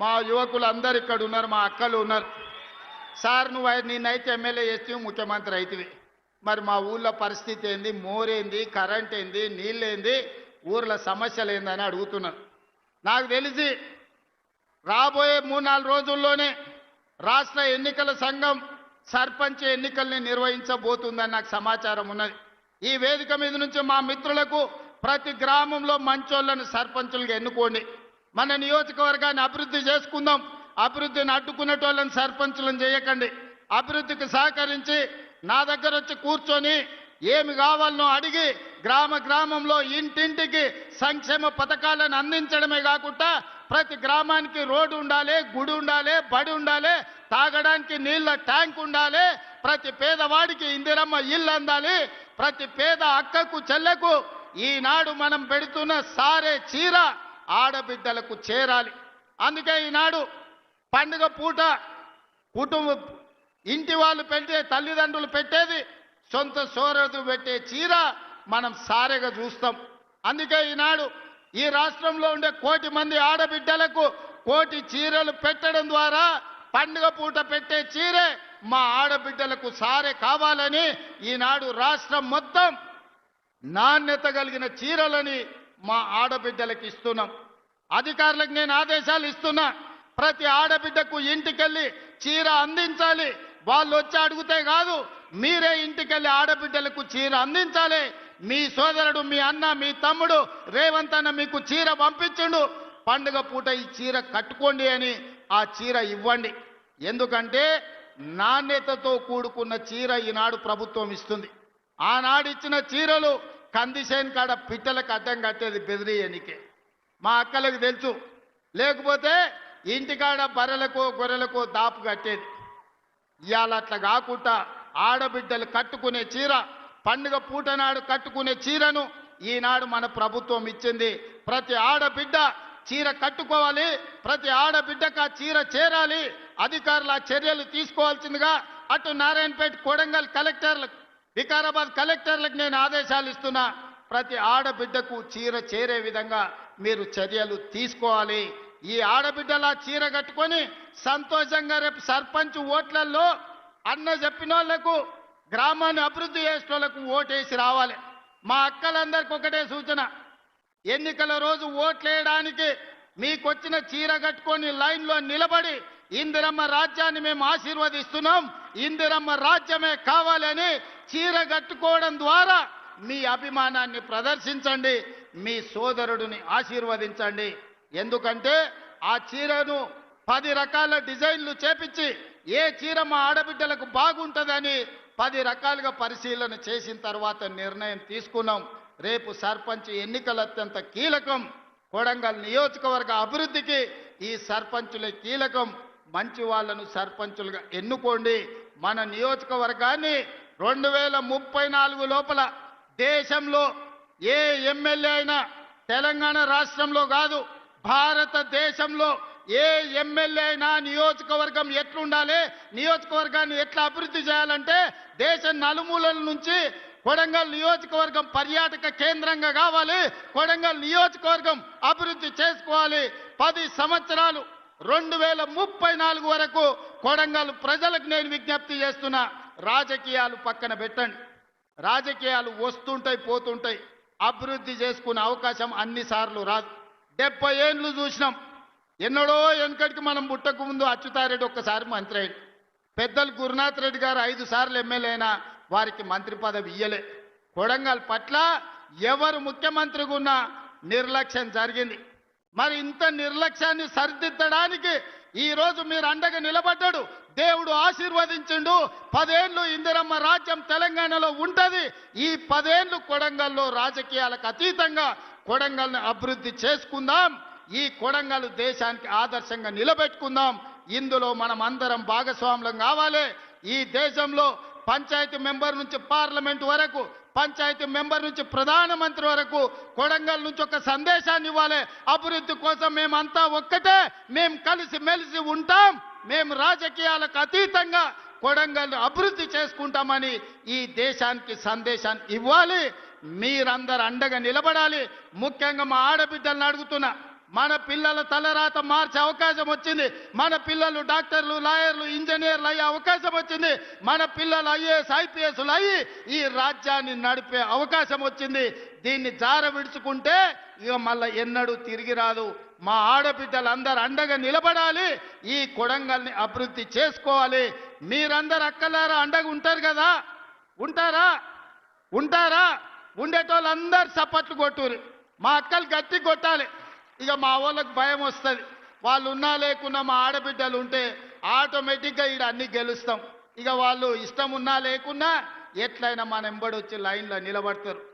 మా యువకులు అందరు ఇక్కడ ఉన్నారు, మా అక్కలు ఉన్నారు. సార్ నువ్వు నిన్నైతే ఎమ్మెల్యే చేస్తే ముఖ్యమంత్రి అవుతుంది, మరి మా ఊళ్ళో పరిస్థితి ఏంది, మోరేంది, కరెంట్ ఏంది, నీళ్ళేంది, ఊర్ల సమస్యలు ఏందని అడుగుతున్నాను. నాకు తెలిసి రాబోయే 3-4 రోజుల్లోనే రాష్ట్ర ఎన్నికల సంఘం సర్పంచ్ ఎన్నికల్ని నిర్వహించబోతుందని నాకు సమాచారం ఉన్నది. ఈ వేదిక మీద నుంచి మా మిత్రులకు ప్రతి గ్రామంలో మంచోళ్ళను సర్పంచులుగా ఎన్నుకోండి. మన నియోజకవర్గాన్ని అభివృద్ధి చేసుకుందాం. అభివృద్ధిని అడ్డుకునేటోళ్ళని సర్పంచులను చేయకండి. అభివృద్ధికి సహకరించి నా దగ్గర వచ్చి కూర్చొని ఏమి కావాలనో అడిగి గ్రామంలో ఇంటింటికి సంక్షేమ పథకాలను అందించడమే కాకుండా ప్రతి గ్రామానికి రోడ్డు ఉండాలి, గుడి ఉండాలి, బడి ఉండాలి, తాగడానికి నీళ్ళ ట్యాంక్ ఉండాలి, ప్రతి పేదవాడికి ఇందిరమ్మ ఇల్లు అందాలి, ప్రతి పేద అక్కకు చెల్లెకు ఈనాడు మనం పెడుతున్న సారే చీర ఆడబిడ్డలకు చేరాలి. అందుకే ఈనాడు పండుగ పూట ఇంటి వాళ్ళు పెట్టే, తల్లిదండ్రులు పెట్టేది సొంత సోదరుడు పెట్టే చీర మనం సారెగా చూస్తాం. అందుకే ఈనాడు ఈ రాష్ట్రంలో ఉండే 1 కోటి మంది ఆడబిడ్డలకు 1 కోటి చీరలు పెట్టడం ద్వారా పండుగ పూట పెట్టే చీరే మా ఆడబిడ్డలకు సారే కావాలని ఈనాడు రాష్ట్రం మొత్తం నాణ్యత కలిగిన చీరలని మా ఆడబిడ్డలకు ఇస్తున్నాం. అధికారులకు నేను ఆదేశాలు ఇస్తున్నా, ప్రతి ఆడబిడ్డకు ఇంటికెళ్ళి చీర అందించాలి. వాళ్ళు వచ్చి అడిగితే కాదు, మీరే ఇంటికెళ్ళి ఆడబిడ్డలకు చీర అందించాలి. మీ సోదరుడు, మీ అన్న, మీ తమ్ముడు రేవంత్ అన్న మీకు చీర పంపించుండు, పండుగ పూట ఈ చీర కట్టుకోండి అని ఆ చీర ఇవ్వండి. ఎందుకంటే నాణ్యతతో కూడుకున్న చీర ఈనాడు ప్రభుత్వం ఇస్తుంది. ఆనాడు ఇచ్చిన చీరలు కందిసేన్ కాడ పిట్టలకు అడ్డం కట్టేది బెదిరియనికే, మా అక్కలకు తెలుసు. లేకపోతే ఇంటికాడ బర్రెలకో గొర్రెలకో దాపు కట్టేది. ఇవాళ అట్లా కాకుండా ఆడబిడ్డలు కట్టుకునే చీర, పండుగ పూట నాడు కట్టుకునే చీరను ఈనాడు మన ప్రభుత్వం ఇచ్చింది. ప్రతి ఆడబిడ్డ చీర కట్టుకోవాలి, ప్రతి ఆడబిడ్డకు ఆ చీర చేరాలి. అధికారులు ఆ చర్యలు తీసుకోవాల్సిందిగా అటు నారాయణపేట, కొడంగల్ కలెక్టర్లకు, వికారాబాద్ కలెక్టర్లకు నేను ఆదేశాలు ఇస్తున్నా. ప్రతి ఆడబిడ్డకు చీర చేరే విధంగా మీరు చర్యలు తీసుకోవాలి. ఈ ఆడబిడ్డల చీర కట్టుకొని సంతోషంగా రేపు సర్పంచ్ ఓట్లలో అన్న చెప్పిన వాళ్ళకు, గ్రామాన్ని అభివృద్ధి చేసిన వాళ్ళకు ఓటేసి రావాలి. మా అక్కలందరికీ ఒకటే సూచన, ఎన్నికల రోజు ఓట్లేయడానికి మీకు వచ్చిన చీర కట్టుకొని లైన్లో నిలబడి ఇందిరమ్మ రాజ్యాన్ని మేము ఆశీర్వదిస్తున్నాం, ఇందిరమ్మ రాజ్యమే కావాలని చీర కట్టుకోవడం ద్వారా మీ అభిమానాన్ని ప్రదర్శించండి, మీ సోదరుడిని ఆశీర్వదించండి. ఎందుకంటే ఆ చీరను 10 రకాల డిజైన్లు చేపించి ఏ చీర మా ఆడబిడ్డలకు బాగుంటుందని 10 రకాలుగా పరిశీలన చేసిన తర్వాత నిర్ణయం తీసుకున్నాం. రేపు సర్పంచ్ ఎన్నికలు అత్యంత కీలకం. కొడంగల్ నియోజకవర్గ అభివృద్ధికి ఈ సర్పంచులే కీలకం. మంచి వాళ్ళను సర్పంచులుగా ఎన్నుకోండి. మన నియోజకవర్గాన్ని 2034 లోపల దేశంలో ఏ ఎమ్మెల్యే అయినా, తెలంగాణ రాష్ట్రంలో కాదు భారతదేశంలో ఏ ఎమ్మెల్యే అయినా నియోజకవర్గం ఎట్లుండాలి, నియోజకవర్గాన్ని ఎట్లా అభివృద్ధి చేయాలంటే దేశం నలుమూలల నుంచి కొడంగల్ నియోజకవర్గం పర్యాటక కేంద్రంగా కావాలి, కొడంగల్ నియోజకవర్గం అభివృద్ధి చేసుకోవాలి. 10 సంవత్సరాలు 2034 వరకు కొడంగల్ ప్రజలకు నేను విజ్ఞప్తి చేస్తున్నా, రాజకీయాలు పక్కన పెట్టండి. రాజకీయాలు వస్తుంటాయి పోతుంటాయి, అభివృద్ధి చేసుకునే అవకాశం అన్నిసార్లు రాదు. 70 ఏళ్ళు చూసినాం. ఎన్నడో వెనకటికి మనం పుట్టక ముందు అచ్యుతారెడ్డి ఒక్కసారి మంత్రి అయ్యాడు. పెద్దలు గురునాథ్ రెడ్డి గారు 5 సార్లు ఎమ్మెల్యే అయినా వారికి మంత్రి పదవి ఇయ్యలే. కొడంగల్ పట్ల ఎవరు ముఖ్యమంత్రిగా ఉన్నా నిర్లక్ష్యం జరిగింది. మరి ఇంత నిర్లక్ష్యాన్ని సరిదిద్దడానికి ఈరోజు మీరు అండగా నిలబడ్డాడు, దేవుడు ఆశీర్వదించిండు. 10 ఏళ్ళు ఇందిరమ్మ రాజ్యం తెలంగాణలో ఉంటది. ఈ 10 ఏళ్ళు కొడంగల్లో రాజకీయాలకు అతీతంగా కొడంగల్ని అభివృద్ధి చేసుకుందాం. ఈ కొడంగల్ దేశానికి ఆదర్శంగా నిలబెట్టుకుందాం. ఇందులో మనం అందరం భాగస్వాములం కావాలి. ఈ దేశంలో పంచాయతీ మెంబర్ నుంచి పార్లమెంట్ వరకు, పంచాయతీ మెంబర్ నుంచి ప్రధానమంత్రి వరకు కొడంగల్ నుంచి ఒక సందేశాన్ని ఇవ్వాలి. అభివృద్ధి కోసం మేమంతా ఒక్కటే, మేము కలిసి మెలిసి ఉంటాం, మేము రాజకీయాలకు అతీతంగా కొడంగల్ అభివృద్ధి చేసుకుంటామని ఈ దేశానికి సందేశాన్ని ఇవ్వాలి. మీరందరూ అండగా నిలబడాలి. ముఖ్యంగా మా ఆడబిడ్డలను అడుగుతున్నా, మన పిల్లల తలరాత మార్చే అవకాశం వచ్చింది. మన పిల్లలు డాక్టర్లు, లాయర్లు, ఇంజనీర్లు అయ్యే అవకాశం వచ్చింది. మన పిల్లలు ఐఏఎస్, ఐపీఎస్లు అయ్యి ఈ రాజ్యాన్ని నడిపే అవకాశం వచ్చింది. దీన్ని జార విడుచుకుంటే ఇక మళ్ళీ ఎన్నడూ తిరిగి రాదు. మా ఆడబిడ్డలందరూ అండగా నిలబడాలి. ఈ కొడంగల్ని అభివృద్ధి చేసుకోవాలి. మీరందరూ అక్కలారా అండగా ఉంటారు కదా? ఉంటారా? ఉంటారా? ఉండేటోళ్ళందరూ చప్పట్లు కొట్టురు. మా అక్కలు గట్టి కొట్టాలి. ఇక మా వాళ్ళకి భయం వస్తుంది. వాళ్ళు ఉన్నా లేకున్నా మా ఆడబిడ్డలు ఉంటే ఆటోమేటిక్గా ఈడ అన్ని గెలుస్తాం. ఇక వాళ్ళు ఇష్టం ఉన్నా లేకున్నా ఎట్లయినా మన ఎంబడి వచ్చి లైన్లో నిలబడతారు.